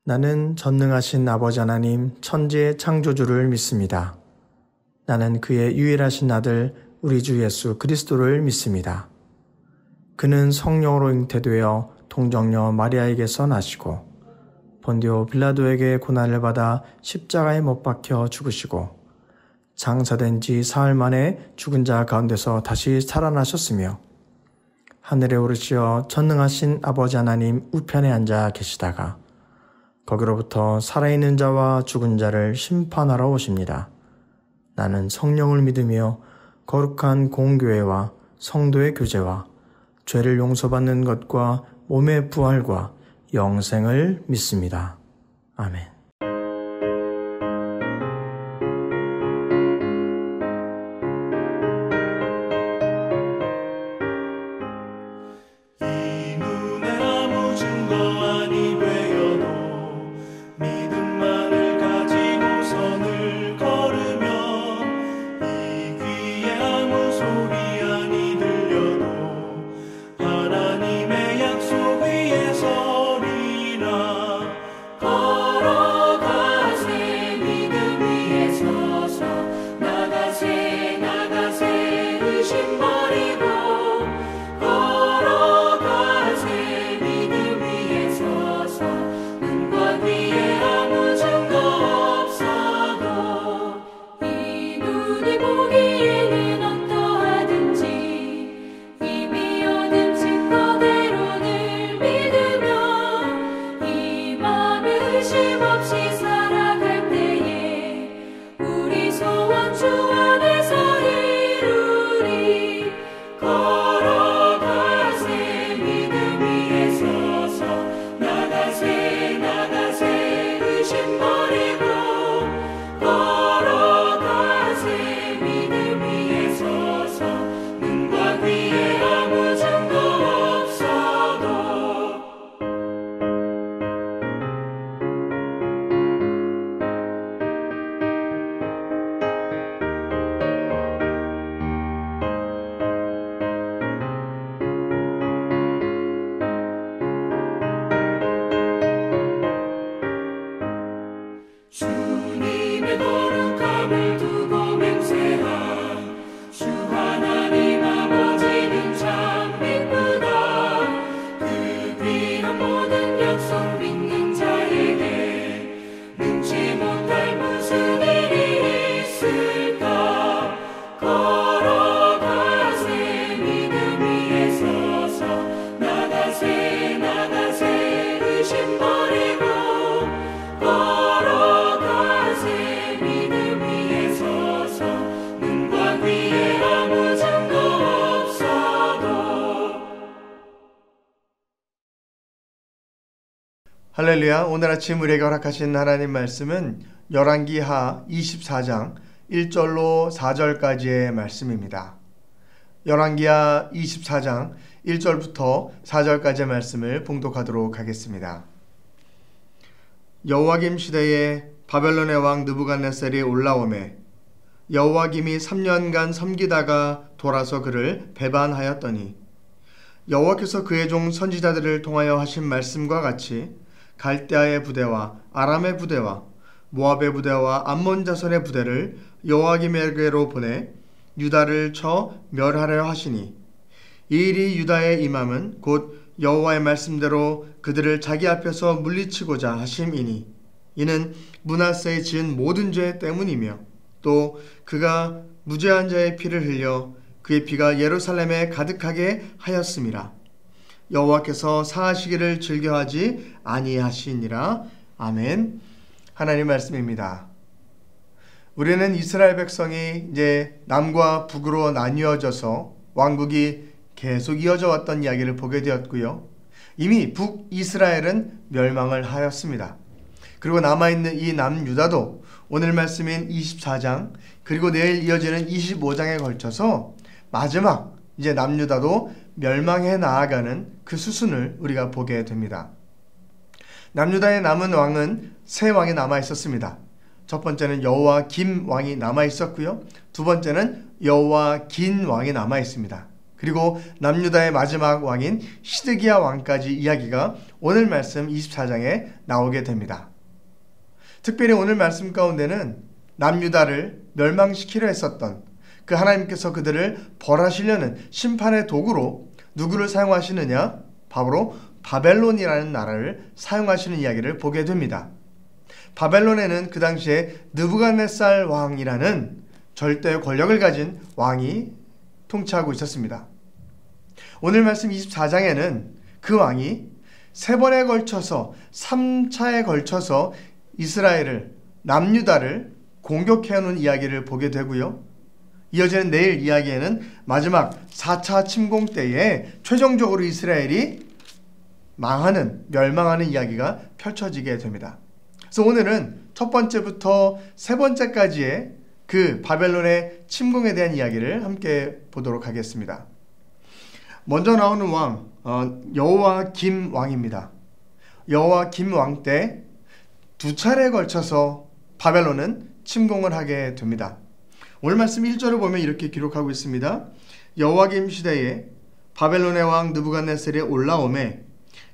나는 전능하신 아버지 하나님 천지의 창조주를 믿습니다. 나는 그의 유일하신 아들 우리 주 예수 그리스도를 믿습니다. 그는 성령으로 잉태되어 동정녀 마리아에게서 나시고 본디오 빌라도에게 고난을 받아 십자가에 못 박혀 죽으시고 장사된 지 사흘 만에 죽은 자 가운데서 다시 살아나셨으며 하늘에 오르시어 전능하신 아버지 하나님 우편에 앉아 계시다가 거기로부터 살아있는 자와 죽은 자를 심판하러 오십니다. 나는 성령을 믿으며 거룩한 공교회와 성도의 교제와 죄를 용서받는 것과 몸의 부활과 영생을 믿습니다. 아멘. 할렐루야. 오늘 아침 우리에게 허락하신 하나님 말씀은 열왕기하 24장 1절로 4절까지의 말씀입니다. 열왕기하 24장 1절부터 4절까지의 말씀을 봉독하도록 하겠습니다. 여호와김 시대에 바벨론의 왕 느부갓네살이 올라오매 여호와김이 3년간 섬기다가 돌아서 그를 배반하였더니 여호와께서 그의 종 선지자들을 통하여 하신 말씀과 같이 갈대아의 부대와 아람의 부대와 모압의 부대와 암몬 자손의 부대를 여호와김에게로 보내 유다를 쳐 멸하려 하시니 이 일이 유다의 임함은 곧 여호와의 말씀대로 그들을 자기 앞에서 물리치고자 하심이니 이는 므낫세의 지은 모든 죄 때문이며 또 그가 무죄한 자의 피를 흘려 그의 피가 예루살렘에 가득하게 하였음이라. 여호와께서 사하시기를 즐겨하지 아니하시니라. 아멘. 하나님 말씀입니다. 우리는 이스라엘 백성이 이제 남과 북으로 나뉘어져서 왕국이 계속 이어져 왔던 이야기를 보게 되었고요. 이미 북이스라엘은 멸망을 하였습니다. 그리고 남아있는 이 남유다도 오늘 말씀인 24장 그리고 내일 이어지는 25장에 걸쳐서 마지막 이제 남유다도 멸망해 나아가는 그 수순을 우리가 보게 됩니다. 남유다의 남은 왕은 세 왕이 남아 있었습니다. 첫 번째는 여호와김 왕이 남아 있었고요. 두 번째는 여호와긴 왕이 남아 있습니다. 그리고 남유다의 마지막 왕인 시드기야 왕까지 이야기가 오늘 말씀 24장에 나오게 됩니다. 특별히 오늘 말씀 가운데는 남유다를 멸망시키려 했었던 그 하나님께서 그들을 벌하시려는 심판의 도구로 누구를 사용하시느냐? 바로 바벨론이라는 나라를 사용하시는 이야기를 보게 됩니다. 바벨론에는 그 당시에 느부갓네살 왕이라는 절대 권력을 가진 왕이 통치하고 있었습니다. 오늘 말씀 24장에는 그 왕이 3번에 걸쳐서 3차에 걸쳐서 이스라엘을 남유다를 공격해오는 이야기를 보게 되고요. 이어지는 내일 이야기에는 마지막 4차 침공 때에 최종적으로 이스라엘이 멸망하는 이야기가 펼쳐지게 됩니다. 그래서 오늘은 첫 번째부터 세 번째까지의 그 바벨론의 침공에 대한 이야기를 함께 보도록 하겠습니다. 먼저 나오는 왕, 여호와김 왕입니다. 여호와김 왕 때 2차례에 걸쳐서 바벨론은 침공을 하게 됩니다. 오늘 말씀 1절을 보면 이렇게 기록하고 있습니다. 여호와김 시대에 바벨론의 왕 느부갓네살이 올라오매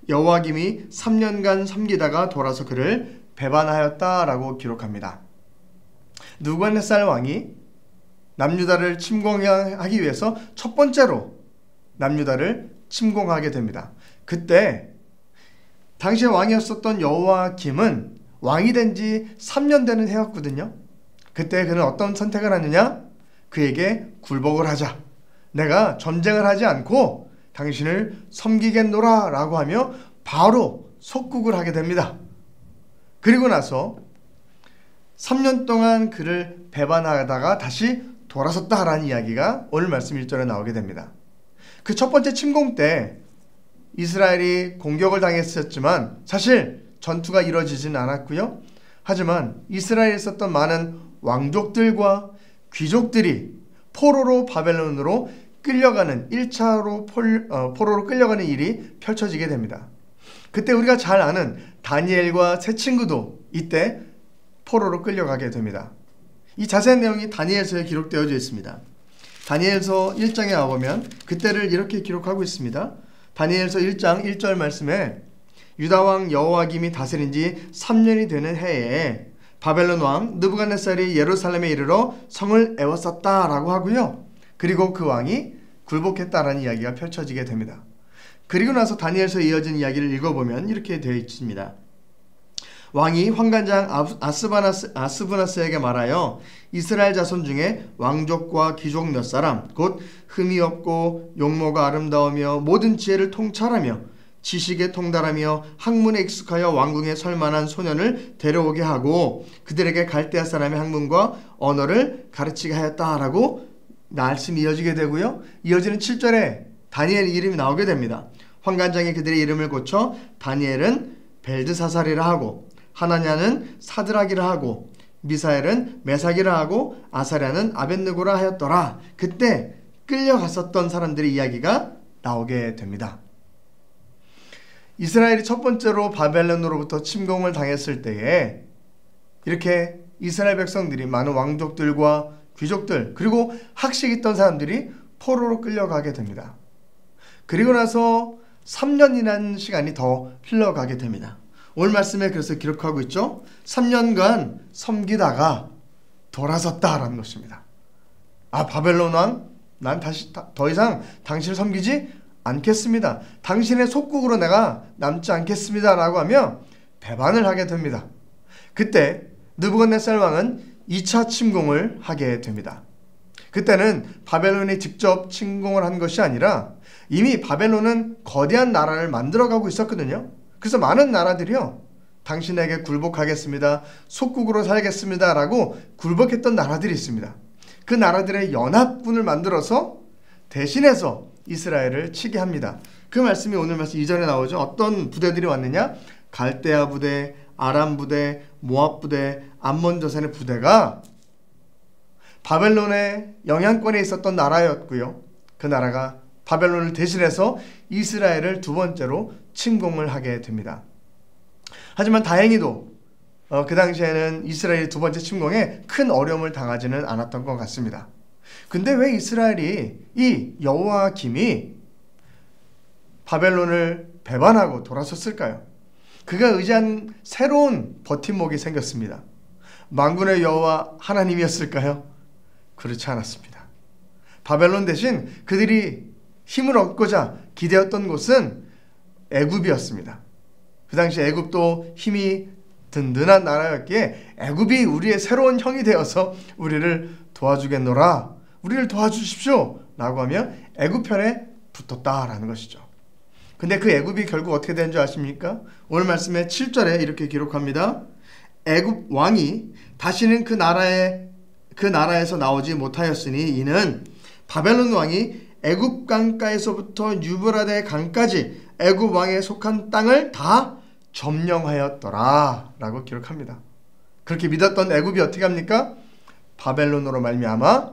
여호와김이 3년간 섬기다가 돌아서 그를 배반하였다라고 기록합니다. 느부갓네살 왕이 남유다를 침공하기 위해서 첫 번째로 남유다를 침공하게 됩니다. 그때 당시에 왕이었었던 여호와김은 왕이 된 지 3년 되는 해였거든요. 그때 그는 어떤 선택을 하느냐? 그에게 굴복을 하자. 내가 전쟁을 하지 않고 당신을 섬기겠노라 라고 하며 바로 속국을 하게 됩니다. 그리고 나서 3년 동안 그를 배반하다가 다시 돌아섰다라는 이야기가 오늘 말씀 1절에 나오게 됩니다. 그 첫 번째 침공 때 이스라엘이 공격을 당했었지만 사실 전투가 이루어지진 않았고요. 하지만 이스라엘에 있었던 많은 왕족들과 귀족들이 포로로 바벨론으로 끌려가는 1차로 포로로 끌려가는 일이 펼쳐지게 됩니다. 그때 우리가 잘 아는 다니엘과 세 친구도 이때 포로로 끌려가게 됩니다. 이 자세한 내용이 다니엘서에 기록되어져 있습니다. 다니엘서 1장에 와보면 그때를 이렇게 기록하고 있습니다. 다니엘서 1장 1절 말씀에 유다왕 여호와김이 다스린 지 3년이 되는 해에 바벨론 왕 느부갓네살이 예루살렘에 이르러 성을 에웠었다라고 하고요. 그리고 그 왕이 굴복했다라는 이야기가 펼쳐지게 됩니다. 그리고 나서 다니엘서에 이어진 이야기를 읽어보면 이렇게 되어 있습니다. 왕이 환관장 아스부나스에게 말하여 이스라엘 자손 중에 왕족과 귀족 몇 사람 곧 흠이 없고 용모가 아름다우며 모든 지혜를 통찰하며 지식에 통달하며 학문에 익숙하여 왕궁에 설 만한 소년을 데려오게 하고 그들에게 갈대아 사람의 학문과 언어를 가르치게 하였다라고 말씀이 이어지게 되고요. 이어지는 7절에 다니엘 이름이 나오게 됩니다. 환관장이 그들의 이름을 고쳐 다니엘은 벨드사살이라 하고 하나냐는 사드락이라 하고 미사엘은 메삭이라 하고 아사랴는 아벳느고라 하였더라. 그때 끌려갔었던 사람들의 이야기가 나오게 됩니다. 이스라엘이 첫 번째로 바벨론으로부터 침공을 당했을 때에 이렇게 이스라엘 백성들이 많은 왕족들과 귀족들 그리고 학식 있던 사람들이 포로로 끌려가게 됩니다. 그리고 나서 3년이라는 시간이 더 흘러가게 됩니다. 오늘 말씀에 그래서 기록하고 있죠. 3년간 섬기다가 돌아섰다라는 것입니다. 바벨론 왕, 난 다시 더 이상 당신을 섬기지 않겠습니다. 당신의 속국으로 내가 남지 않겠습니다 라고 하며 배반을 하게 됩니다. 그때 느부갓네살 왕은 2차 침공을 하게 됩니다. 그때는 바벨론이 직접 침공을 한 것이 아니라 이미 바벨론은 거대한 나라를 만들어가고 있었거든요. 그래서 많은 나라들이요, 당신에게 굴복하겠습니다, 속국으로 살겠습니다 라고 굴복했던 나라들이 있습니다. 그 나라들의 연합군을 만들어서 대신해서 이스라엘을 치게 합니다. 그 말씀이 오늘 말씀 이전에 나오죠. 어떤 부대들이 왔느냐? 갈대아 부대, 아람 부대, 모압 부대, 암몬 저산의 부대가 바벨론의 영향권에 있었던 나라였고요. 그 나라가 바벨론을 대신해서 이스라엘을 두 번째로 침공을 하게 됩니다. 하지만 다행히도 그 당시에는 이스라엘이 두 번째 침공에 큰 어려움을 당하지는 않았던 것 같습니다. 근데 왜 이스라엘이 이 여호야김이 바벨론을 배반하고 돌아섰을까요? 그가 의지한 새로운 버팀목이 생겼습니다. 만군의 여호와 하나님이었을까요? 그렇지 않았습니다. 바벨론 대신 그들이 힘을 얻고자 기대었던 곳은 애굽이었습니다. 그 당시 애굽도 힘이 든든한 나라였기에 애굽이 우리의 새로운 형이 되어서 우리를 도와주겠노라, 우리를 도와주십시오 라고 하며 애굽 편에 붙었다라는 것이죠. 근데 그 애굽이 결국 어떻게 된 줄 아십니까? 오늘 말씀에 7절에 이렇게 기록합니다. 애굽 왕이 다시는 그 나라에서 나오지 못하였으니 이는 바벨론 왕이 애굽 강가에서부터 유브라데 강까지 애굽 왕에 속한 땅을 다 점령하였더라 라고 기록합니다. 그렇게 믿었던 애굽이 어떻게 합니까? 바벨론으로 말미암아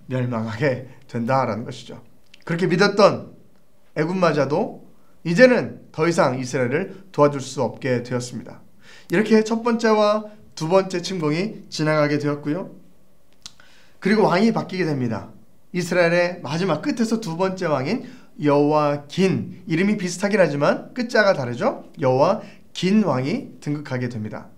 멸망하게 된다라는 것이죠. 그렇게 믿었던 애굽마저도 이제는 더 이상 이스라엘을 도와줄 수 없게 되었습니다. 이렇게 첫 번째와 두 번째 침공이 지나가게 되었고요. 그리고 왕이 바뀌게 됩니다. 이스라엘의 마지막 끝에서 두 번째 왕인 여호야긴, 이름이 비슷하긴 하지만 끝자가 다르죠. 여호야긴 왕이 등극하게 됩니다.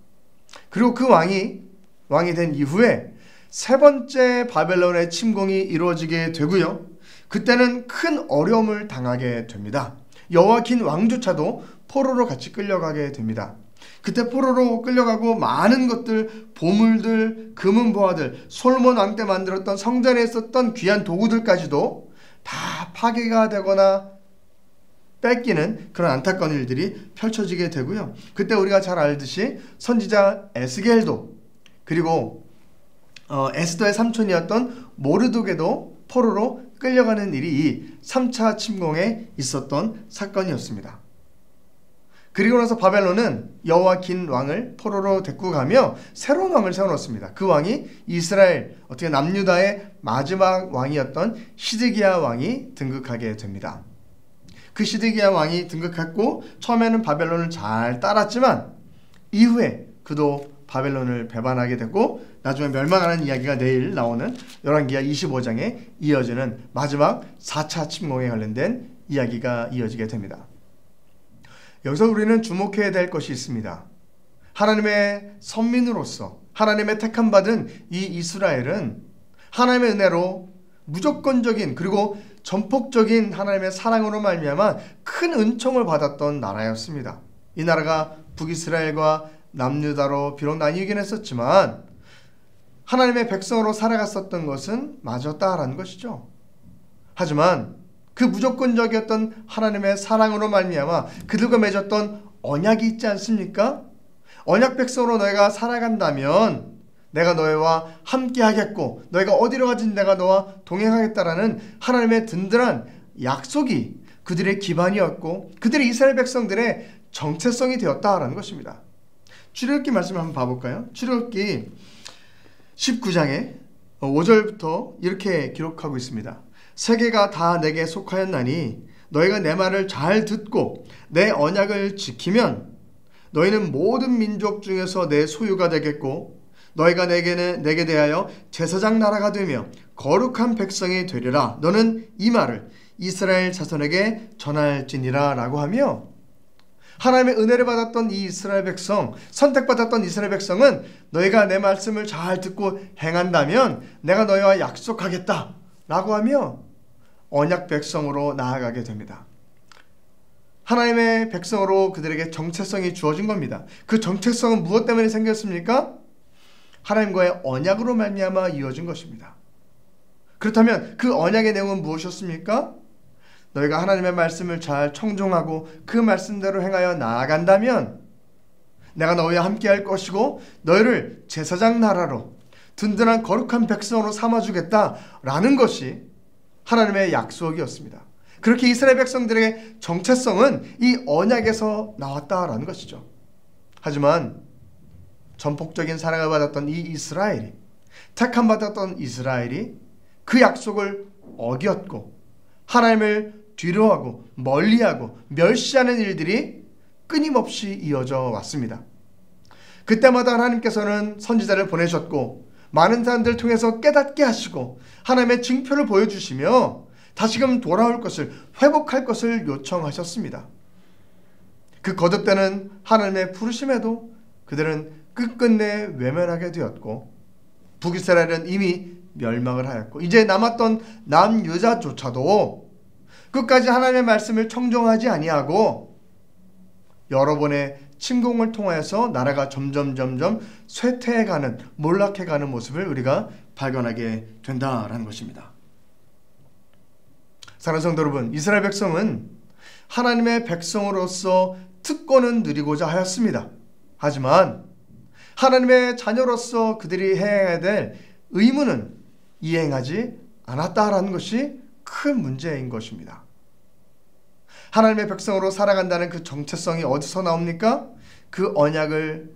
그리고 그 왕이 된 이후에 세 번째 바벨론의 침공이 이루어지게 되고요. 그때는 큰 어려움을 당하게 됩니다. 여호야긴 왕조차도 포로로 같이 끌려가게 됩니다. 그때 포로로 끌려가고 많은 것들, 보물들, 금은 보화들, 솔로몬 왕 때 만들었던 성전에 있었던 귀한 도구들까지도 다 파괴가 되거나 뺏기는 그런 안타까운 일들이 펼쳐지게 되고요. 그때 우리가 잘 알듯이 선지자 에스겔도, 그리고 에스더의 삼촌이었던 모르독에도 포로로 끌려가는 일이 이 3차 침공에 있었던 사건이었습니다. 그리고 나서 바벨론은 여호야긴 왕을 포로로 데리고 가며 새로운 왕을 세워놓습니다. 그 왕이 이스라엘, 어떻게 남유다의 마지막 왕이었던 시드기야 왕이 등극하게 됩니다. 그 시드기야 왕이 등극했고 처음에는 바벨론을 잘 따랐지만 이후에 그도 바벨론을 배반하게 되고 나중에 멸망하는 이야기가 내일 나오는 열왕기하 25장에 이어지는 마지막 4차 침공에 관련된 이야기가 이어지게 됩니다. 여기서 우리는 주목해야 될 것이 있습니다. 하나님의 선민으로서 하나님의 택함받은 이 이스라엘은 하나님의 은혜로 무조건적인 그리고 전폭적인 하나님의 사랑으로 말미암아 큰 은총을 받았던 나라였습니다. 이 나라가 북이스라엘과 남유다로 비록 나뉘긴 했었지만 하나님의 백성으로 살아갔었던 것은 맞았다라는 것이죠. 하지만 그 무조건적이었던 하나님의 사랑으로 말미암아 그들과 맺었던 언약이 있지 않습니까? 언약 백성으로 너희가 살아간다면 내가 너희와 함께 하겠고 너희가 어디로 가든 내가 너와 동행하겠다라는 하나님의 든든한 약속이 그들의 기반이었고 그들의 이스라엘 백성들의 정체성이 되었다라는 것입니다. 출애굽기 말씀을 한번 봐볼까요? 출애굽기 19장에 5절부터 이렇게 기록하고 있습니다. 세계가 다 내게 속하였나니 너희가 내 말을 잘 듣고 내 언약을 지키면 너희는 모든 민족 중에서 내 소유가 되겠고 너희가 내게 대하여 제사장 나라가 되며 거룩한 백성이 되리라. 너는 이 말을 이스라엘 자손에게 전할지니라 라고 하며 하나님의 은혜를 받았던 이 이스라엘 백성, 선택받았던 이스라엘 백성은 너희가 내 말씀을 잘 듣고 행한다면 내가 너희와 약속하겠다 라고 하며 언약 백성으로 나아가게 됩니다. 하나님의 백성으로 그들에게 정체성이 주어진 겁니다. 그 정체성은 무엇 때문에 생겼습니까? 하나님과의 언약으로 말미암아 이어진 것입니다. 그렇다면 그 언약의 내용은 무엇이었습니까? 너희가 하나님의 말씀을 잘 청종하고 그 말씀대로 행하여 나아간다면 내가 너희와 함께 할 것이고 너희를 제사장 나라로 든든한 거룩한 백성으로 삼아주겠다라는 것이 하나님의 약속이었습니다. 그렇게 이스라엘 백성들의 정체성은 이 언약에서 나왔다라는 것이죠. 하지만 전폭적인 사랑을 받았던 이 이스라엘이, 택함받았던 이스라엘이 그 약속을 어겼고 하나님을 뒤로하고 멀리하고 멸시하는 일들이 끊임없이 이어져 왔습니다. 그때마다 하나님께서는 선지자를 보내셨고 많은 사람들을 통해서 깨닫게 하시고 하나님의 증표를 보여주시며 다시금 돌아올 것을, 회복할 것을 요청하셨습니다. 그 거듭되는 하나님의 부르심에도 그들은 끝끝내 외면하게 되었고 북이스라엘은 이미 멸망을 하였고 이제 남았던 남유다조차도 끝까지 하나님의 말씀을 청종하지 아니하고 여러 번의 침공을 통하여서 나라가 점점 쇠퇴해가는, 몰락해가는 모습을 우리가 발견하게 된다라는 것입니다. 사랑하는 성도 여러분, 이스라엘 백성은 하나님의 백성으로서 특권은 누리고자 하였습니다. 하지만 하나님의 자녀로서 그들이 해야 될 의무는 이행하지 않았다라는 것이 큰 문제인 것입니다. 하나님의 백성으로 살아간다는 그 정체성이 어디서 나옵니까? 그 언약을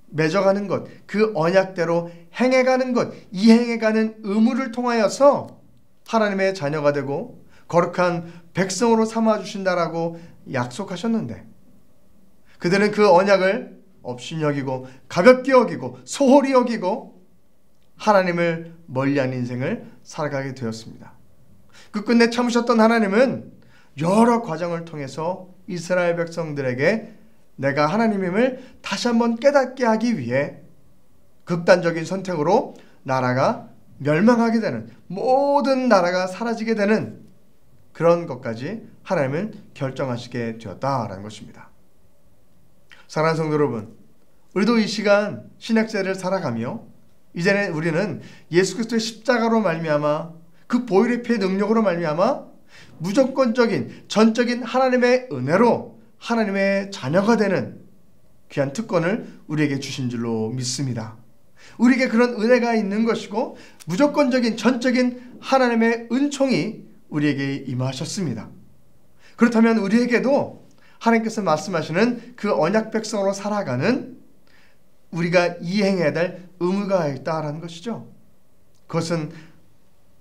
맺어가는 것, 그 언약대로 행해가는 것, 이행해가는 의무를 통하여서 하나님의 자녀가 되고 거룩한 백성으로 삼아주신다라고 약속하셨는데 그들은 그 언약을 없이 여기고 가볍게 여기고 소홀히 여기고 하나님을 멀리한 인생을 살아가게 되었습니다. 끝끝내 참으셨던 하나님은 여러 과정을 통해서 이스라엘 백성들에게 내가 하나님임을 다시 한번 깨닫게 하기 위해 극단적인 선택으로 나라가 멸망하게 되는, 모든 나라가 사라지게 되는 그런 것까지 하나님은 결정하시게 되었다라는 것입니다. 사랑하는 성도 여러분, 우리도 이 시간 신약세를 살아가며 이제는 우리는 예수 그리스도의 십자가로 말미암아 그 보혈의 피의 능력으로 말미암아 무조건적인 전적인 하나님의 은혜로 하나님의 자녀가 되는 귀한 특권을 우리에게 주신 줄로 믿습니다. 우리에게 그런 은혜가 있는 것이고 무조건적인 전적인 하나님의 은총이 우리에게 임하셨습니다. 그렇다면 우리에게도 하나님께서 말씀하시는 그 언약 백성으로 살아가는 우리가 이행해야 될 의무가 있다라는 것이죠. 그것은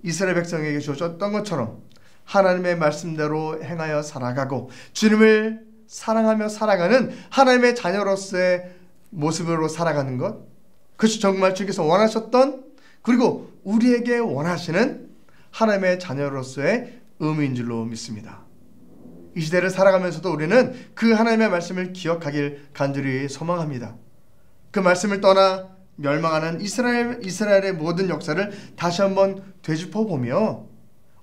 이스라엘 백성에게 주어졌던 것처럼 하나님의 말씀대로 행하여 살아가고 주님을 사랑하며 살아가는 하나님의 자녀로서의 모습으로 살아가는 것, 그것이 정말 주께서 원하셨던, 그리고 우리에게 원하시는 하나님의 자녀로서의 의무인 줄로 믿습니다. 이 시대를 살아가면서도 우리는 그 하나님의 말씀을 기억하길 간절히 소망합니다. 그 말씀을 떠나 멸망하는 이스라엘의 모든 역사를 다시 한번 되짚어보며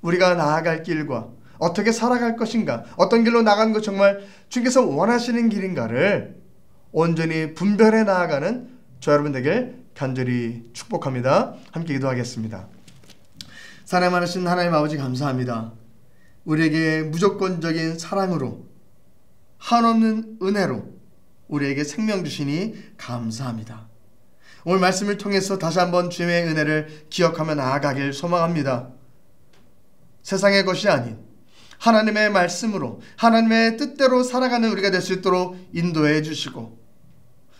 우리가 나아갈 길과 어떻게 살아갈 것인가, 어떤 길로 나가는 것 정말 주께서 원하시는 길인가를 온전히 분별해 나아가는 저 여러분 되길 간절히 축복합니다. 함께 기도하겠습니다. 사랑하신 하나님 아버지, 감사합니다. 우리에게 무조건적인 사랑으로, 한없는 은혜로 우리에게 생명 주시니 감사합니다. 오늘 말씀을 통해서 다시 한번 주님의 은혜를 기억하며 나아가길 소망합니다. 세상의 것이 아닌 하나님의 말씀으로, 하나님의 뜻대로 살아가는 우리가 될 수 있도록 인도해 주시고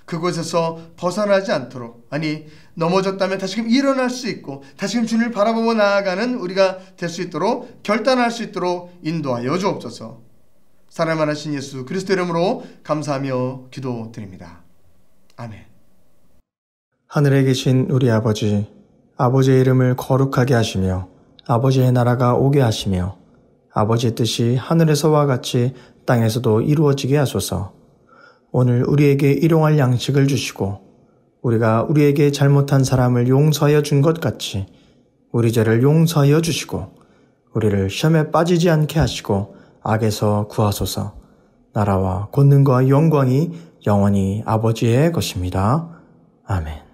그곳에서 벗어나지 않도록, 아니 넘어졌다면 다시금 일어날 수 있고 다시금 주님을 바라보고 나아가는 우리가 될 수 있도록, 결단할 수 있도록 인도하여 주옵소서. 사랑을 하신 예수 그리스도 이름으로 감사하며 기도드립니다. 아멘. 하늘에 계신 우리 아버지, 아버지의 이름을 거룩하게 하시며 아버지의 나라가 오게 하시며 아버지의 뜻이 하늘에서와 같이 땅에서도 이루어지게 하소서. 오늘 우리에게 일용할 양식을 주시고 우리가 우리에게 잘못한 사람을 용서하여 준 것 같이 우리 죄를 용서하여 주시고 우리를 시험에 빠지지 않게 하시고 악에서 구하소서. 나라와 권능과 영광이 영원히 아버지의 것입니다. 아멘.